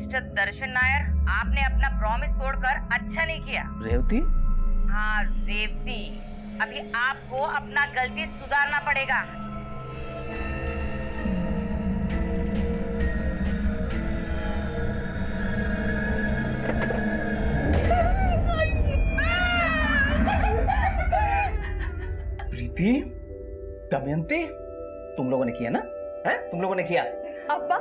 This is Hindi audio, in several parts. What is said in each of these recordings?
मिस्टर दर्शन नायर, आपने अपना प्रॉमिस तोड़कर अच्छा नहीं किया। रेवती? हाँ रेवती, अभी आपको अपना गलती सुधारना पड़ेगा। प्रीति, दमयंती, तुम लोगों ने किया ना? हैं? तुम लोगों ने किया। अब्बा,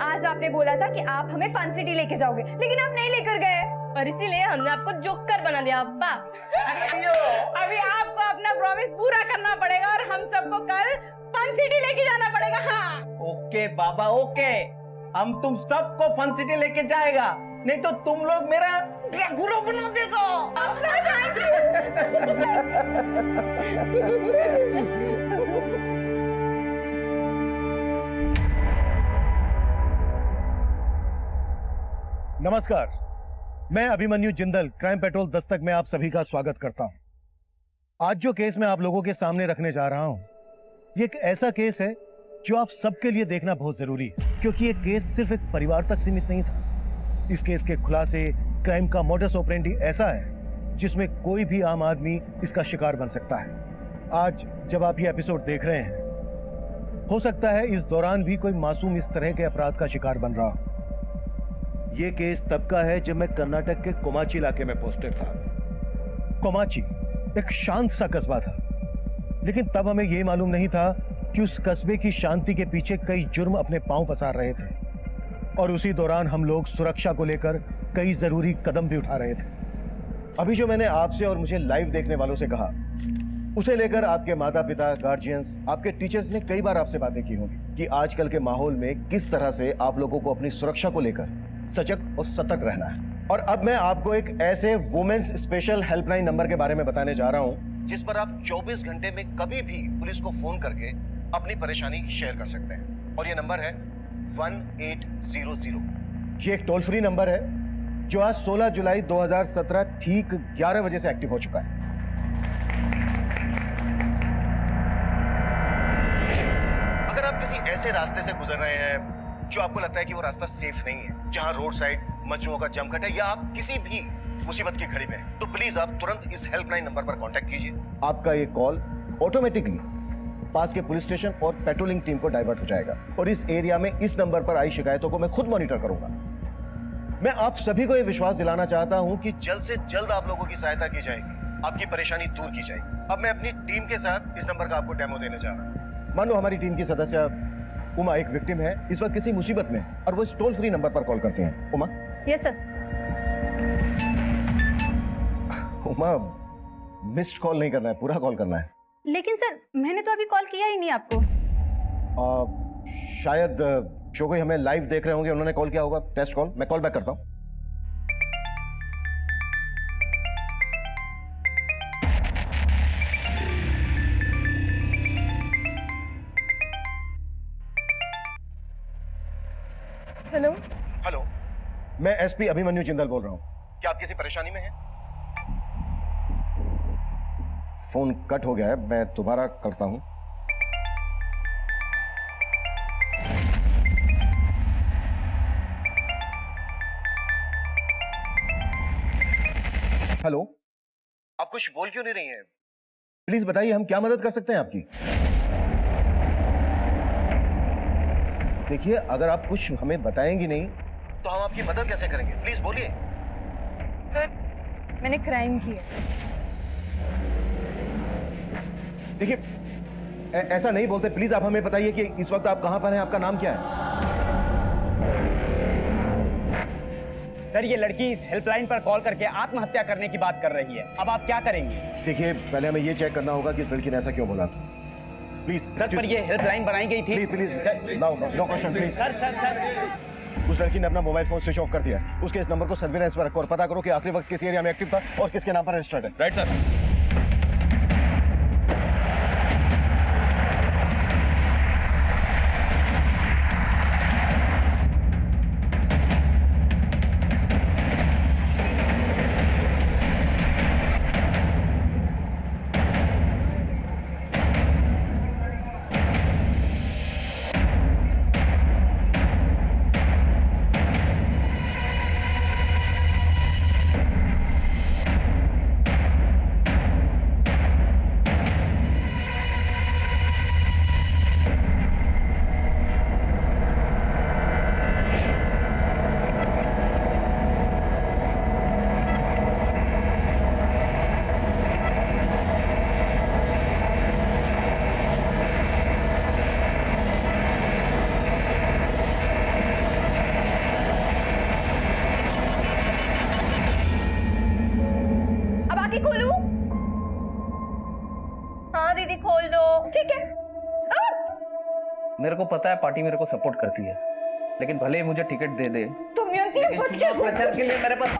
आज आपने बोला था कि आप हमें फन सिटी लेके जाओगे, लेकिन आप नहीं लेकर गए और इसीलिए हमने आपको जोकर बना दिया। अब्बा, अभी आपको अपना प्रॉमिस पूरा करना पड़ेगा और हम सबको कल फन सिटी लेके जाना पड़ेगा। हाँ ओके बाबा, ओके, हम तुम सबको फन सिटी लेके जाएगा, नहीं तो तुम लोग मेरा ड्रैकुला बना देगा। नमस्कार, मैं अभिमन्यु जिंदल क्राइम पेट्रोल दस्तक में आप सभी का स्वागत करता हूं। आज जो केस मैं आप लोगों के सामने रखने जा रहा हूं, ये एक ऐसा केस है जो आप सबके लिए देखना बहुत जरूरी है, क्योंकि ये केस सिर्फ एक परिवार तक सीमित नहीं था। इस केस के खुलासे, क्राइम का मोडस ऑपरेंडी ऐसा है जिसमें कोई भी आम आदमी इसका शिकार बन सकता है। आज जब आप ये एपिसोड देख रहे हैं, हो सकता है इस दौरान भी कोई मासूम इस तरह के अपराध का शिकार बन रहा हो। ये केस तब का है जब मैं कर्नाटक के कोमाची इलाके में पोस्टेड था। कोमाची एक शांत सा कस्बा था, लेकिन तब हमें यह मालूम नहीं था कि उस कस्बे की शांति के पीछे कई जुर्म अपने पांव पसार रहे थे, और उसी दौरान हम लोग सुरक्षा को लेकर कई जरूरी कदम भी उठा रहे थे। अभी जो मैंने आपसे और मुझे लाइव देखने वालों से कहा, उसे लेकर आपके माता पिता, गार्जियंस, आपके टीचर्स ने कई बार आपसे बातें की होंगी कि आजकल के माहौल में किस तरह से आप लोगों को अपनी सुरक्षा को लेकर सजग और सतर्क रहना है। और अब मैं आपको एक ऐसे वुमेन्स स्पेशल हेल्पलाइन नंबर के बारे में बताने जा रहा हूं, जिस पर आप 24 घंटे में कभी भी पुलिस को फोन करके अपनी परेशानी शेयर कर सकते हैं। और ये नंबर है 1800। ये एक टोल फ्री नंबर है जो आज 16 जुलाई 2017 ठीक 11 बजे से एक्टिव हो चुका है। अगर आप किसी ऐसे रास्ते से गुजर रहे हैं जो आपको लगता है कि वो रास्ता सेफ नहीं है, जहां रोड साइड मजनुओं का जमघट है, या आप किसी भी मुसीबत की घड़ी में हैं, तो प्लीज आप तुरंत इस हेल्पलाइन नंबर पर कांटेक्ट कीजिए। आपका ये कॉल ऑटोमेटिकली पास के पुलिस स्टेशन और पेट्रोलिंग टीम को डाइवर्ट हो जाएगा, और इस एरिया में इस नंबर पर आई शिकायतों को मैं खुद मॉनिटर करूंगा। मैं आप सभी को यह विश्वास दिलाना चाहता हूं कि जल्द से जल्द आप लोगों की सहायता की जाएगी, आपकी परेशानी दूर की जाएगी। अब मैं अपनी टीम के साथ इस नंबर का आपको डेमो देने जा रहा हूं। मान लो हमारी टीम की सदस्य उमा एक विक्टिम है, इस वक्त किसी मुसीबत में है, और वो इस टोल फ्री नंबर पर कॉल करते हैं। Uma? Yes sir. Uma, missed call नहीं करना है, पूरा कॉल करना है। लेकिन सर, मैंने तो अभी कॉल किया ही नहीं आपको। शायद जो कोई हमें लाइव देख रहे होंगे उन्होंने कॉल किया होगा, टेस्ट कॉल। मैं कॉल बैक करता हूं। हेलो हेलो, मैं एसपी अभिमन्यु जिंदल बोल रहा हूं। क्या आप किसी परेशानी में हैं? फोन कट हो गया है, मैं दोबारा करता हूं। हेलो, आप कुछ बोल क्यों नहीं रही हैं? प्लीज बताइए, हम क्या मदद कर सकते हैं आपकी? देखिए, अगर आप कुछ हमें बताएंगी नहीं तो हम आपकी मदद कैसे करेंगे? प्लीज बोलिए। सर, मैंने क्राइम किया। देखिए, ऐसा नहीं बोलते। प्लीज आप हमें बताइए कि इस वक्त आप कहां पर हैं, आपका नाम क्या है? सर, ये लड़की इस हेल्पलाइन पर कॉल करके आत्महत्या करने की बात कर रही है। अब आप क्या करेंगे? देखिए, पहले हमें ये चेक करना होगा कि इस लड़की ने ऐसा क्यों बोला। प्लीज सर, पर ये हेल्पलाइन बनाई गई थी। Please no question please. Sir उस लड़की ने अपना मोबाइल फोन स्विच ऑफ कर दिया। उसके इस नंबर को सर्विलांस पर रखो और पता करो कि आखिरी वक्त किस एरिया में एक्टिव था और किसके नाम पर रजिस्टर्ड है। Right sir. आगे खोलूं? हाँ दीदी खोल दो। ठीक है। मेरे को पता है पार्टी मेरे को सपोर्ट करती है, लेकिन भले ही मुझे टिकट दे दे, तुम यंती लेकिन बच्चे चुनाव प्रचार के लिए मेरे पास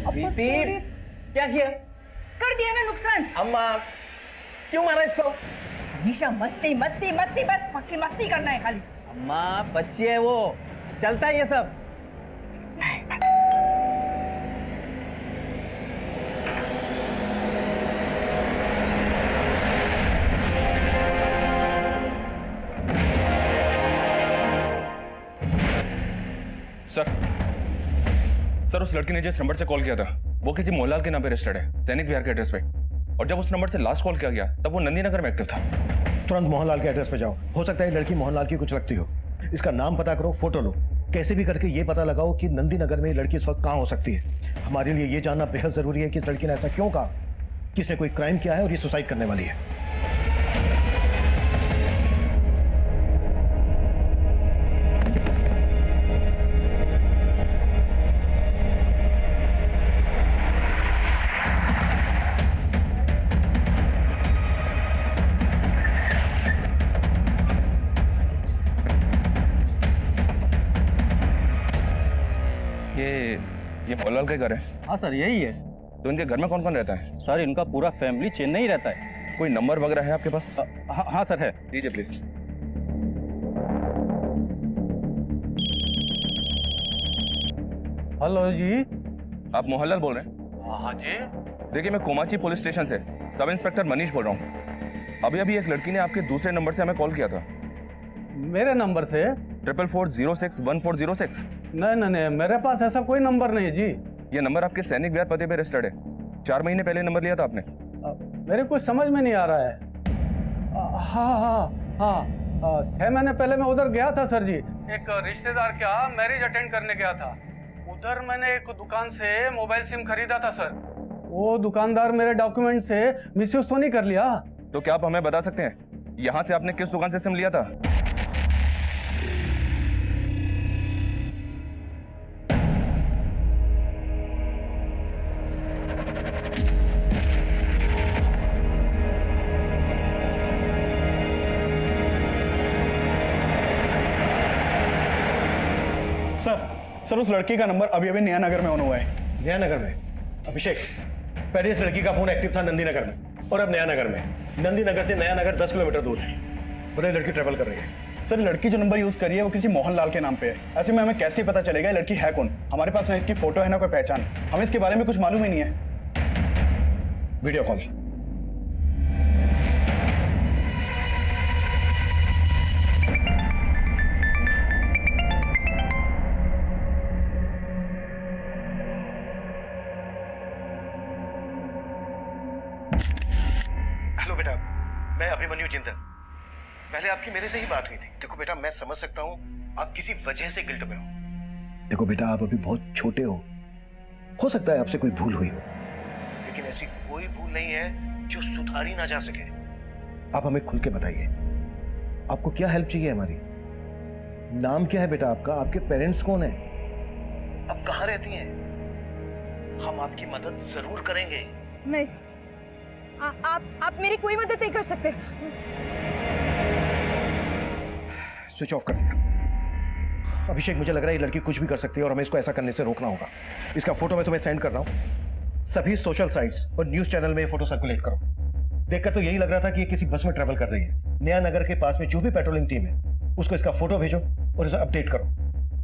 प्रीति, क्या किया? कर दिया ना नुकसान। अम्मा क्यों मारा इसको? हमेशा मस्ती मस्ती मस्ती, बस पक्की मस्ती करना है खाली। अम्मा बच्ची है वो, चलता है ये सब। सर उस लड़की ने जिस नंबर से कॉल किया था वो किसी मोहनलाल के नाम पे रजिस्टर्ड है, सैनिक विहार के एड्रेस पे। और जब उस नंबर से लास्ट कॉल किया गया तब वो नंदी नगर में एक्टिव था। तुरंत मोहनलाल के एड्रेस पे जाओ। हो सकता है लड़की मोहनलाल की कुछ लगती हो। इसका नाम पता करो, फोटो लो, कैसे भी करके ये पता लगाओ कि नंदी नगर में ये लड़की इस वक्त कहाँ हो सकती है। हमारे लिए ये जानना बेहद जरूरी है कि इस लड़की ने ऐसा क्यों कहा, किसने कोई क्राइम किया है और ये सुसाइड करने वाली है। ये मोहनलाल का घर है? हाँ सर यही है। तो इनके घर में कौन कौन रहता है? सर इनका पूरा फैमिली चेन्नई रहता है। कोई नंबर वगैरह है आपके पास? हाँ सर है। दीजिए प्लीज। हेलो जी। आप मोहनलाल बोल रहे हैं? हाँ जी। देखिए मैं कोमाची पुलिस स्टेशन से सब इंस्पेक्टर मनीष बोल रहा हूँ। अभी अभी एक लड़की ने आपके दूसरे नंबर से हमें कॉल किया था। मेरे नंबर से? 44461406। नहीं, मेरे पास ऐसा कोई नंबर नहीं है जी। ये नंबर आपके सैनिक विहार पते पे रजिस्टर्ड है। 4 महीने पहले नंबर लिया था आपने। मेरे कुछ समझ में नहीं आ रहा है। हाँ 6 महीने पहले मैं उधर गया था सर जी। एक रिश्तेदार का मैरिज अटेंड करने गया था। उधर मैंने एक दुकान से मोबाइल सिम खरीदा था सर। वो दुकानदार मेरे डॉक्यूमेंट से मिसयूज तो नहीं कर लिया? तो क्या आप हमें बता सकते हैं यहाँ से आपने किस दुकान से सिम लिया था? सर उस लड़की का नंबर अभी अभी नया नगर में ऑन हुआ है। नया नगर में? अभिषेक, पहले इस लड़की का फोन एक्टिव था नंदी नगर में और अब नया नगर में। नंदी नगर से नया नगर 10 किलोमीटर दूर है। बताइए लड़की ट्रेवल कर रही है। सर लड़की जो नंबर यूज करी है वो किसी मोहनलाल के नाम पे है। ऐसे में हमें कैसे पता चलेगा लड़की है कौन? हमारे पास ना इसकी फोटो है ना कोई पहचान। हमें इसके बारे में कुछ मालूम ही नहीं है। Video call. हेलो बेटा, मैं अभिमन्यु जिंदल। पहले आपकी मेरे से ही बात हुई थी। देखो बेटा, मैं समझ सकता हूँ आप किसी वजह से गिल्ट में हो। देखो बेटा, आप अभी बहुत छोटे हो सकता है आपसे कोई भूल हुई हो, लेकिन ऐसी कोई भूल नहीं है जो सुधारी ना जा सके। आप हमें खुल के बताइए, आपको क्या हेल्प चाहिए हमारी? नाम क्या है बेटा आपका? आपके पेरेंट्स कौन है? आप कहाँ रहती हैं? हम आपकी मदद जरूर करेंगे। नहीं, आप मेरी कोई मदद नहीं कर सकते। स्विच ऑफ कर दिया। अभिषेक, मुझे लग रहा है ये लड़की कुछ भी कर सकती है और हमें इसको ऐसा करने से रोकना होगा। इसका फोटो मैं तुम्हें सेंड कर रहा हूं। सभी सोशल साइट्स और न्यूज चैनल में ये फोटो सर्कुलेट करो। देखकर तो यही लग रहा था कि ये किसी बस में ट्रेवल कर रही है। नया नगर के पास में जो भी पेट्रोलिंग टीम है उसको इसका फोटो भेजो और इसे अपडेट करो।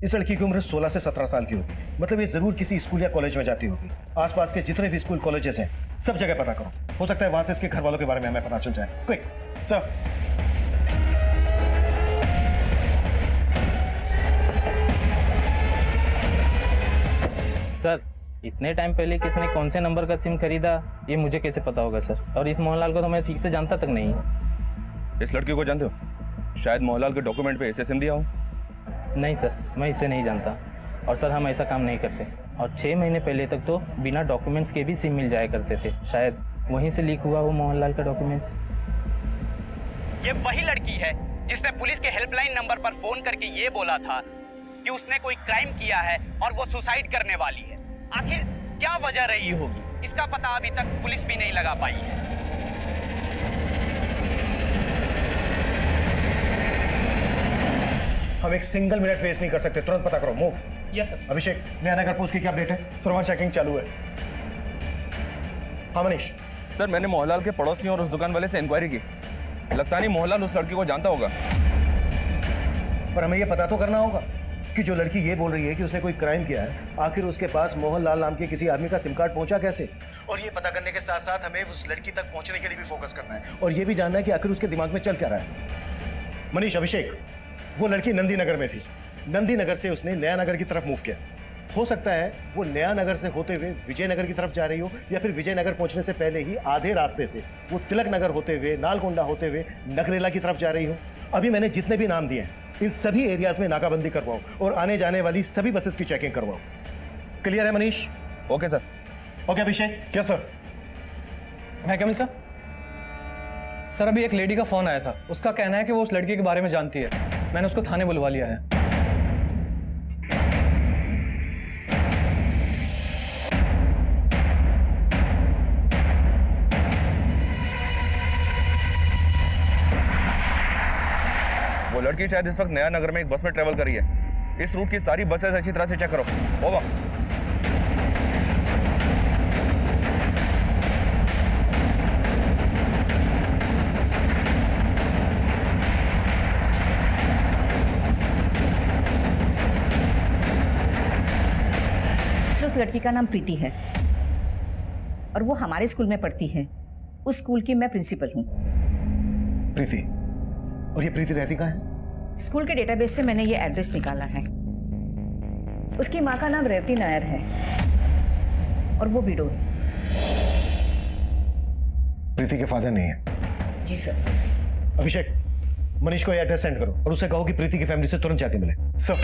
इस लड़की की उम्र 16 से 17 साल की होगी। मतलब ये जरूर किसी स्कूल या कॉलेज में जाती होगी। आसपास के जितने भी स्कूल कॉलेजेस हैं सब जगह पता करो। हो सकता है वहां से इसके घर वालों के बारे में हमें पता चल जाए। Quick sir. सर इतने टाइम पहले किसने कौन से नंबर का सिम खरीदा ये मुझे कैसे पता होगा सर? और इस मोहनलाल को तो मैं ठीक से जानता तक नहीं। इस लड़की को जानते हो? शायद मोहनलाल के डॉक्यूमेंट पे ऐसे सिम दिया हो। नहीं सर, मैं इसे नहीं जानता। और सर हम ऐसा काम नहीं करते। और 6 महीने पहले तक तो बिना डॉक्यूमेंट्स के भी सिम मिल जाया करते थे। शायद वहीं से लीक हुआ वो मोहनलाल का डॉक्यूमेंट्स। ये वही लड़की है जिसने पुलिस के हेल्पलाइन नंबर पर फोन करके ये बोला था कि उसने कोई क्राइम किया है और वो सुसाइड करने वाली है। आखिर क्या वजह रही होगी, इसका पता अभी तक पुलिस भी नहीं लगा पाई है। हम एक सिंगल मिनट वेस्ट नहीं कर सकते, तुरंत पता करो। मूव। Yes sir. अभिषेक, नया नगर पोस्ट की क्या अपडेट है? सर वहाँ चेकिंग चालू है। हाँ मनीष। सर मैंने मोहनलाल के पड़ोसियों और उस दुकान वाले से इंक्वायरी की। लगता नहीं मोहनलाल उस लड़की को जानता होगा। पर हमें ये पता तो करना होगा कि जो लड़की ये बोल रही है कि उसने कोई क्राइम किया है, आखिर उसके पास मोहनलाल नाम के किसी आदमी का सिम कार्ड पहुंचा कैसे? और ये पता करने के साथ साथ हमें उस लड़की तक पहुंचने के लिए भी फोकस करना है और ये भी जानना है कि आखिर उसके दिमाग में चल क्या रहा है। मनीष, अभिषेक, वो लड़की नंदी नगर में थी। नंदी नगर से उसने नया नगर की तरफ मूव किया। हो सकता है वो नया नगर से होते हुए विजयनगर की तरफ जा रही हो, या फिर विजयनगर पहुंचने से पहले ही आधे रास्ते से वो तिलक नगर होते हुए, नालगोंडा होते हुए नगरेला की तरफ जा रही हो। अभी मैंने जितने भी नाम दिए हैं, इन सभी एरियाज में नाकाबंदी करवाओ और आने जाने वाली सभी बसेस की चेकिंग करवाओ। क्लियर है Manish? Okay sir. Okay Abhishek. क्या सर? मैं कमिंग सर? सर अभी एक लेडी का फोन आया था, उसका कहना है कि वो उस लड़की के बारे में जानती है। मैंने उसको थाने बुलवा लिया है। वो लड़की शायद इस वक्त नया नगर में एक बस में ट्रेवल कर रही है। इस रूट की सारी बसेस अच्छी तरह से चेक करो। ओवर। उस लड़की का नाम प्रीति है और वो हमारे स्कूल में पढ़ती है। उस स्कूल की मैं प्रिंसिपल हूँ। प्रीति? और ये प्रीति रहती कहाँ है? स्कूल के डेटाबेस से मैंने ये एड्रेस निकाला है। उसकी माँ का नाम रेवती नायर है और वो विडो है। प्रीति के फादर नहीं है? जी सर। अभिषेक, मनीष को ये एड्रेस सेंड करो और उससे कहो कि प्रीति की फैमिली से तुरंत जाके मिले। सर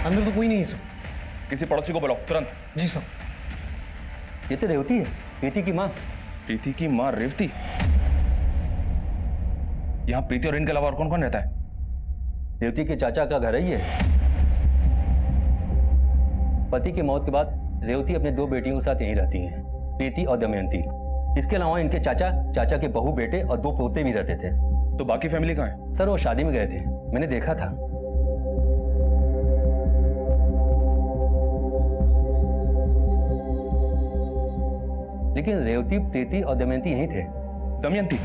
अंदर तो कोई नहीं है सर। किसी पड़ोसी को बुलाओ तुरंत। जी सर। ये तो रेवती है, प्रीति की माँ। प्रीति की माँ रेवती? यहाँ प्रीति और इनके अलावा और कौन कौन रहता है? रेवती के चाचा का घर है ये। पति की मौत के बाद रेवती अपने 2 बेटियों के साथ यहीं रहती हैं, प्रीति और दमयंती। इसके अलावा इनके चाचा के बहू बेटे और 2 पोते भी रहते थे। तो बाकी फैमिली कहाँ है? सर वो शादी में गए थे, मैंने देखा था। लेकिन रेवती, प्रीति और दमयंती यहीं थे। दमयंती?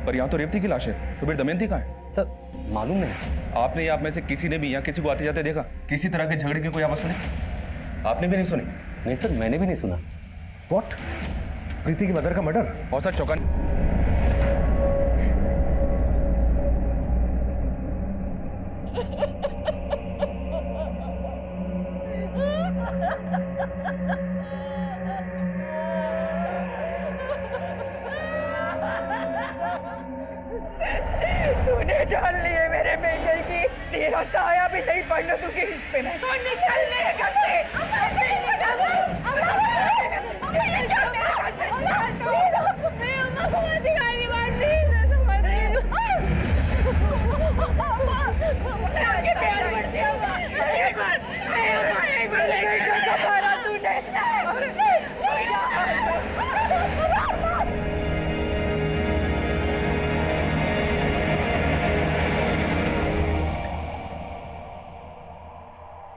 पर यहाँ तो रेवती की लाश है, तो फिर दमयंती कहाँ है? सर मालूम नहीं। आपने आप में से किसी ने भी यहाँ किसी को आते जाते देखा? किसी तरह के झगड़े की कोई आवाज सुनी? आपने भी नहीं सुनी? नहीं सर, मैंने भी नहीं सुना। व्हाट? प्रीति की मदर का मर्डर? और सर चौकान। तूने जान लिए मेरे बेटे की, तेरा साया भी नहीं पड़ने दूंगी इस पे मैं। तो निकल मेरे घर से।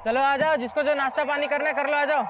चलो आ जाओ, जिसको जो नाश्ता पानी करना है कर लो, आ जाओ।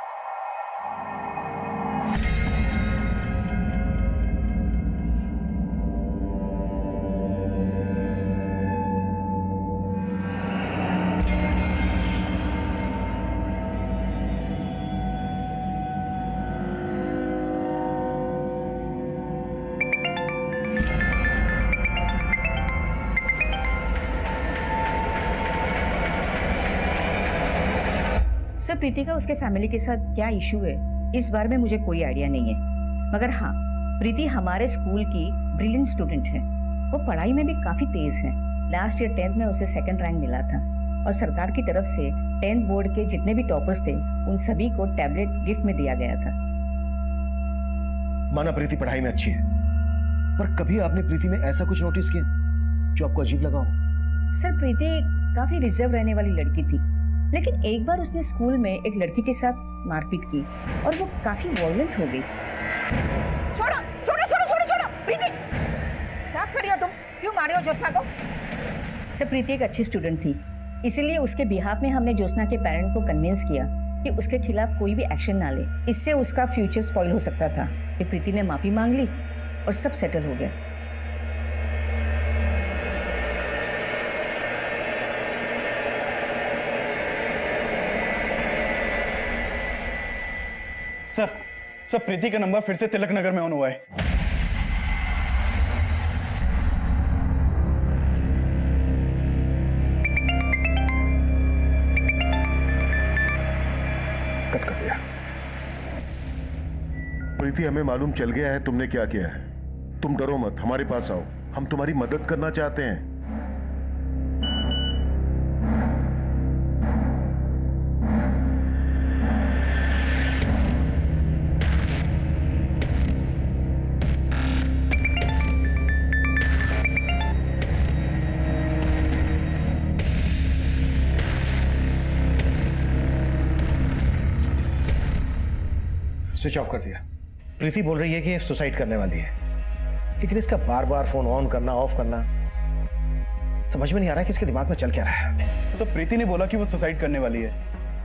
सर प्रीति का उसके फैमिली के साथ क्या इशू है, इस बारे में मुझे कोई आइडिया नहीं है, मगर हाँ, प्रीति हमारे स्कूल की ब्रिलियंट स्टूडेंट है। वो पढ़ाई में भी काफी तेज है। लास्ट ईयर 10th में उसे 2nd रैंक मिला था और सरकार की तरफ से 10th बोर्ड के जितने भी टॉपर्स थे उन सभी को टैबलेट गिफ्ट में दिया गया था। माना प्रीति पढ़ाई में अच्छी है, पर कभी आपने प्रीति में ऐसा कुछ नोटिस किया जो आपको अजीब लगा हो? सर, प्रीति काफी रिजर्व रहने वाली लड़की थी, लेकिन एक बार उसने स्कूल में एक लड़की के साथ मारपीट की और वो काफी वॉयलेंट हो गई। छोड़ो छोड़ो छोड़ो छोड़ो छोड़ो, प्रीति क्या कर रही हो तुम? क्यों मार रही हो ज्योत्सना को? सर, प्रीति एक अच्छी स्टूडेंट थी, इसीलिए उसके बिहाफ में हमने ज्योत्सना के पेरेंट को कन्विंस किया कि उसके खिलाफ कोई भी एक्शन ना ले। इससे उसका फ्यूचर स्पॉइल हो सकता था। फिर प्रीति ने माफी मांग ली और सब सेटल हो गया। सर प्रीति का नंबर फिर से तिलक नगर में ऑन हुआ है। कट कर दिया। प्रीति, हमें मालूम चल गया है तुमने क्या किया है। तुम डरो मत, हमारे पास आओ, हम तुम्हारी मदद करना चाहते हैं। स्विच ऑफ कर दिया। प्रीति बोल रही है कि सुसाइड करने वाली है, लेकिन इसका बार बार फोन ऑन करना ऑफ करना समझ में नहीं आ रहा है कि इसके दिमाग में चल क्या रहा है। सर प्रीति ने बोला कि वो सुसाइड करने वाली है।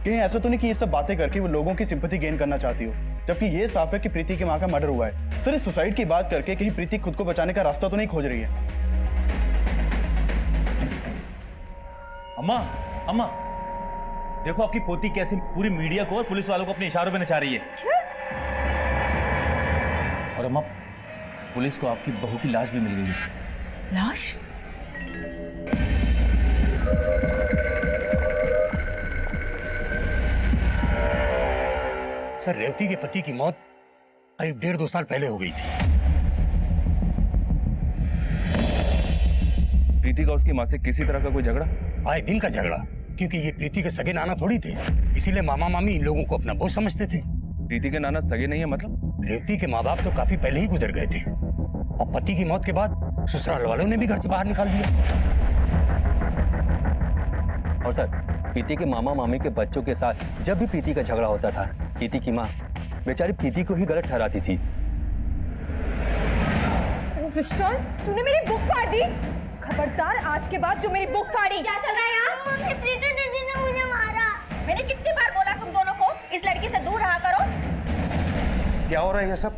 कहीं ऐसा तो नहीं कि ये सब बातें करके वो लोगों की सिंपैथी गेन करना चाहती हो, जबकि ये साफ है कि प्रीति की माँ का मर्डर हुआ है। सर, इस सुसाइड की बात करके कहीं प्रीति खुद को बचाने का रास्ता तो नहीं खोज रही है? अम्मा अम्मा देखो आपकी पोती कैसे पूरी मीडिया को और पुलिस वालों को अपने इशारों पे नचा रही है। और अम्मा, पुलिस को आपकी बहू की लाश भी मिल गई है। लाश? सर, रेवती के पति की मौत करीब 1.5-2 साल पहले हो गई थी। प्रीति का उसकी माँ से किसी तरह का कोई झगड़ा? आए दिन का झगड़ा, क्योंकि ये प्रीति के सगे नाना थोड़ी थे, इसीलिए मामा मामी इन लोगों को अपना बोझ समझते थे। प्रीति के नाना सगे नहीं है मतलब? रेवती के माँ बाप तो काफी पहले ही गुजर गए थे और पति की मौत के बाद ससुराल वालों ने भी घर से बाहर निकाल दिया। और सर, प्रीति के मामा मामी के बच्चों के साथ जब भी प्रीति का झगड़ा होता था, प्रीति की माँ बेचारी प्रीति को ही गलत ठहराती थी। विशाल, तूने मेरी बुक फाड़ दी। खबरदार, आज के बाद जो मेरी बुक फाड़ी। क्या चल रहा है यहाँ? मम्मी, प्रीति दीदी ने मुझे मारा। मैंने कितनी बार बोला तुम दोनों को इस लड़की से दूर रहा करो। क्या हो रहा है ये सब?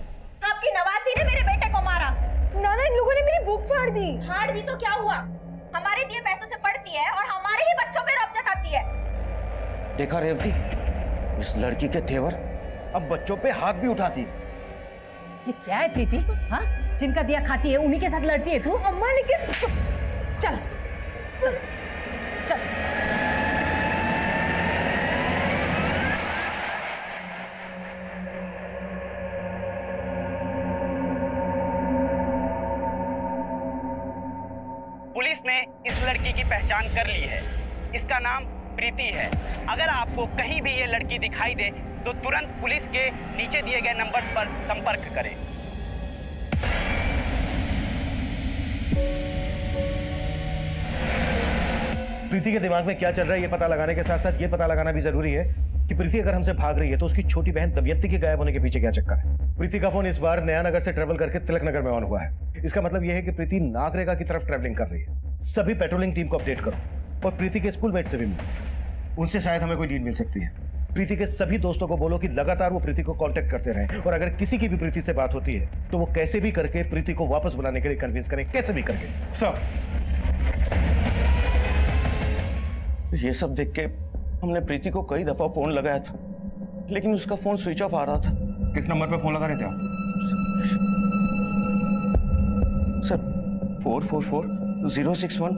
आपकी नवासी ने मेरे बेटे को मारा। नाना, इन लोगों ने मेरी बुक फाड़ दी। फाड़ दी तो क्या हुआ? हमारे दिए पैसों से पढ़ती है और हमारे ही बच्चों पे रौब जताती है। देखा रेवती, इस लड़की के तेवर अब बच्चों पे हाथ भी उठाती है। ये क्या है प्रीति? हाँ, जिनका दिया खाती है उन्हीं के साथ लड़ती है तू? अम्मा, लेकिन चल चल चल। पुलिस ने इस लड़की की पहचान कर ली है। इसका नाम प्रीति है। अगर आपको कहीं भी ये लड़की दिखाई दे तो तुरंत पुलिस के नीचे दिए गए नंबर्स पर संपर्क करें। प्रीति के दिमाग में क्या चल रहा है ये पता लगाने के साथ साथ ये पता लगाना भी जरूरी है कि प्रीति अगर हमसे भाग रही है तो उसकी छोटी बहन दमयंती के गायब होने के पीछे क्या चक्कर है। प्रीति का फोन इस बार नया नगर से ट्रेवल करके तिलक नगर में ऑन हुआ है। इसका मतलब यह है कि प्रीति नागरेगा की तरफ ट्रेवलिंग कर रही है। सभी पेट्रोलिंग टीम को अपडेट करो और प्रीति के स्कूलमेट से भी मिलो, उनसे शायद हमें कोई लीड मिल सकती है। प्रीति के सभी दोस्तों को बोलो कि लगातार वो प्रीति को कांटेक्ट करते रहें और अगर किसी की भी प्रीति से बात होती है तो वो कैसे भी करके प्रीति को वापस बुलाने के लिए कन्विंस करें, कैसे भी करके। सर, ये सब देख के हमने प्रीति को कई दफा फोन लगाया था, लेकिन उसका फोन स्विच ऑफ आ रहा था। किस नंबर पे फोन लगा रहे थे आप? सर 444061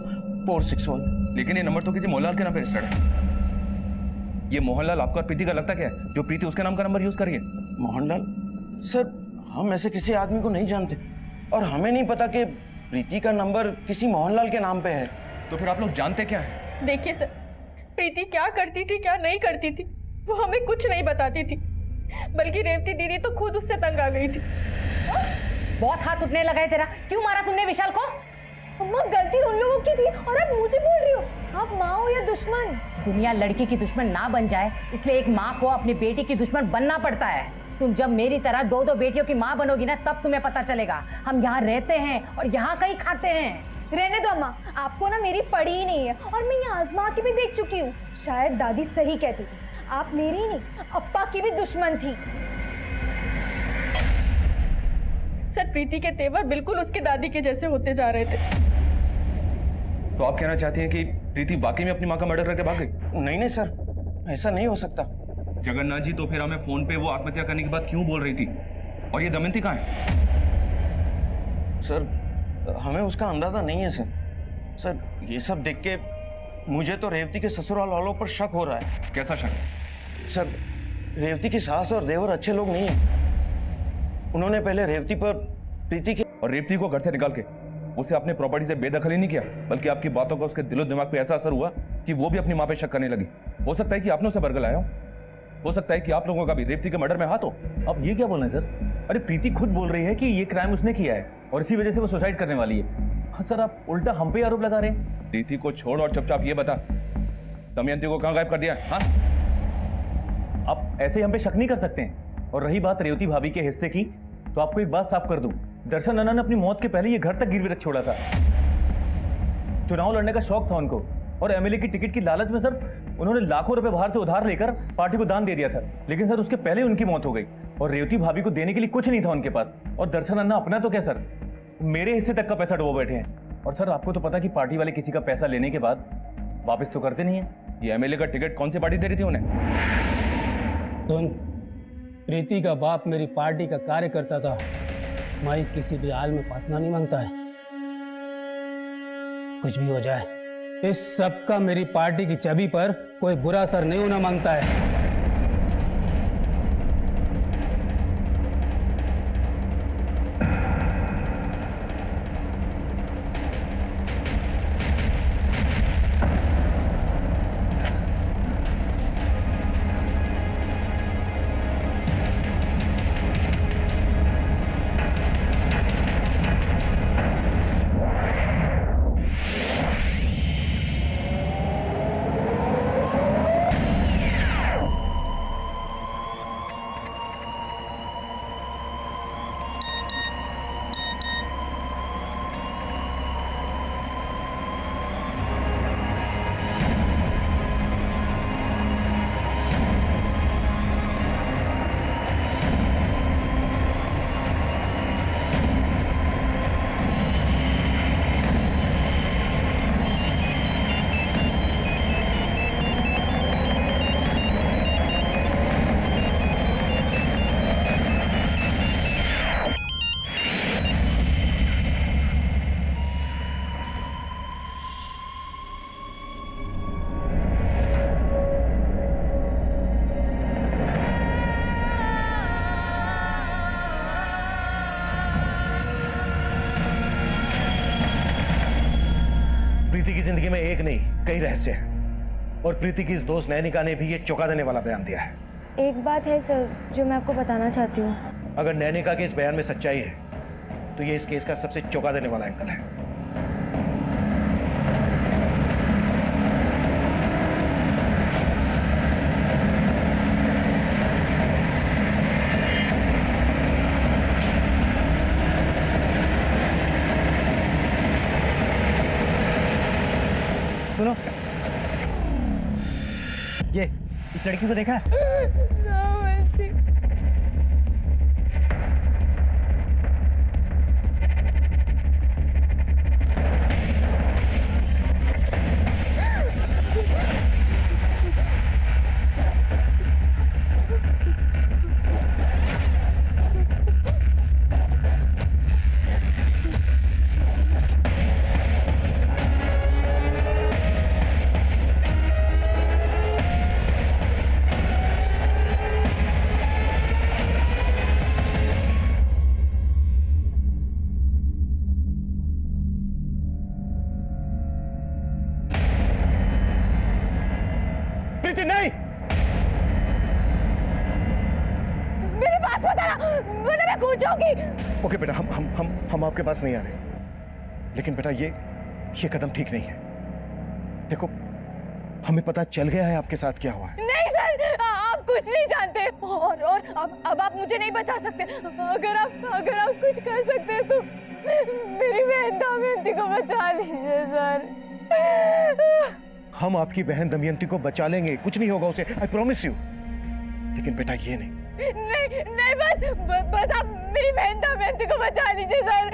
461। लेकिन ये नंबर तो किसी मोहनलाल के नाम पे रजिस्टर्ड है। ये मोहनलाल आपका और प्रीति का लगता क्या है जो प्रीति उसके नाम का नंबर यूज करिए? मोहनलाल सर, हम ऐसे किसी आदमी को नहीं जानते और हमें नहीं पता कि प्रीति का नंबर किसी मोहनलाल के नाम पे है। तो फिर आप लोग जानते क्या है? देखिए सर, प्रीति क्या करती थी क्या नहीं करती थी वो हमें कुछ नहीं बताती थी, बल्कि रेवती दीदी तो खुद उससे तंग आ गई थी। बहुत हाथ उठने लगा है तेरा, क्यों मारा तुमने विशाल को? अम्मा गलती उन लोगों की थी और आप मुझे बोल रही हो? आप माँ हो या दुश्मन? दुनिया लड़की की दुश्मन ना बन जाए इसलिए एक माँ को अपनी बेटी की दुश्मन बनना पड़ता है। तुम जब मेरी तरह दो दो बेटियों की माँ बनोगी ना तब तुम्हें पता चलेगा। हम यहाँ रहते हैं और यहाँ कहीं खाते हैं। रहने दो अम्मा, आपको ना मेरी पड़ी ही नहीं है और मैं यहाँ आजमा के भी देख चुकी हूँ। शायद दादी सही कहती थी, आप मेरी ही नहीं अप्पा की भी दुश्मन थी। सर प्रीति के तेवर बिल्कुल उसकी दादी के जैसे होते जा रहे थे। तो आप कहना चाहती हैं कि प्रीति वाकई में अपनी माँ का मर्डर करके भाग गई? नहीं सर, ऐसा नहीं हो सकता। जगन्नाथ जी, तो फिर हमें फोन पे वो आत्महत्या करने की बात क्यों बोल रही थी? और ये दमयंती कहाँ है? सर हमें उसका अंदाजा नहीं है सर। सर ये सब देख के मुझे तो रेवती के ससुराल वालों पर शक हो रहा है। कैसा शक? सर रेवती की सास और देवर अच्छे लोग नहीं है। उन्होंने पहले रेवती पर प्रीति के और रेवती को घर से निकाल के उसे अपने प्रॉपर्टी से बेदखली नहीं किया, बल्कि आपकी बातों का उसके दिलो दिमाग पे ऐसा असर हुआ कि वो भी अपनी माँ पे शक करने लगी। हो सकता है कि आपने उसे बरगलाया हो सकता है कि आप लोगों का भी रेवती के मर्डर में हाथ हो। अब ये क्या बोल रहे हैं सर? अरे प्रीति खुद बोल रही है कि ये क्राइम उसने किया है और इसी वजह से वो सुसाइड करने वाली है। हाँ सर, आप उल्टा हम पे आरोप लगा रहे हैं। प्रीति को छोड़ और चुपचाप ये बता, दमयंती को कहाँ गायब कर दिया? हाँ, आप ऐसे हम पे शक नहीं कर सकते हैं। और रही बात रेवती भाभी के हिस्से की, तो आपको एक बात साफ कर दूं, दर्शन अन्ना ने अपनी मौत के पहले ये घर तक गिरवी रख छोड़ा था। चुनाव लड़ने का शौक था उनको और एमएलए की टिकट की लालच में सर उन्होंने लाखों रुपए बाहर से उधार लेकर पार्टी को दान दे दिया था। लेकिन सर उसके पहले उनकी मौत हो गई और रेवती भाभी को देने के लिए कुछ नहीं था उनके पास। और दर्शन अन्ना अपना तो क्या सर, मेरे हिस्से तक का पैसा डुबो बैठे हैं। और सर आपको तो पता कि पार्टी वाले किसी का पैसा लेने के बाद वापस तो करते नहीं है। ये एमएलए का टिकट कौन सी पार्टी दे रही थी उन्हें? सुन, प्रीति का बाप मेरी पार्टी का कार्यकर्ता था। मैं किसी भी हाल में फंसना नहीं मांगता है। कुछ भी हो जाए, इस सब का मेरी पार्टी की छवि पर कोई बुरा असर नहीं होना मांगता है। प्रीति की जिंदगी में एक नहीं कई रहस्य हैं और प्रीति की इस दोस्त नैनिका ने भी ये चौंका देने वाला बयान दिया है। एक बात है सर जो मैं आपको बताना चाहती हूँ। अगर नैनिका के इस बयान में सच्चाई है तो ये इस केस का सबसे चौंका देने वाला एंगल है। सुनो, ये इस लड़की को देखा है? मैं कूद जाऊंगी। ओके बेटा, हम आपके पास नहीं आ रहे, लेकिन बेटा ये कदम ठीक नहीं है। देखो, हमें पता चल गया है आपके साथ क्या हुआ है। नहीं सर, आप कुछ नहीं जानते और अब आप मुझे नहीं बचा सकते। अगर आप कुछ कर सकते हैं तो मेरी बहन दमयंती को बचा लीजिए सर। हम आपकी बहन दमयंती को बचा लेंगे, कुछ नहीं होगा उसे, आई प्रॉमिस यू। लेकिन बेटा ये नहीं, बस आप मेरी बहन दमयंती को बचा लीजिए सर।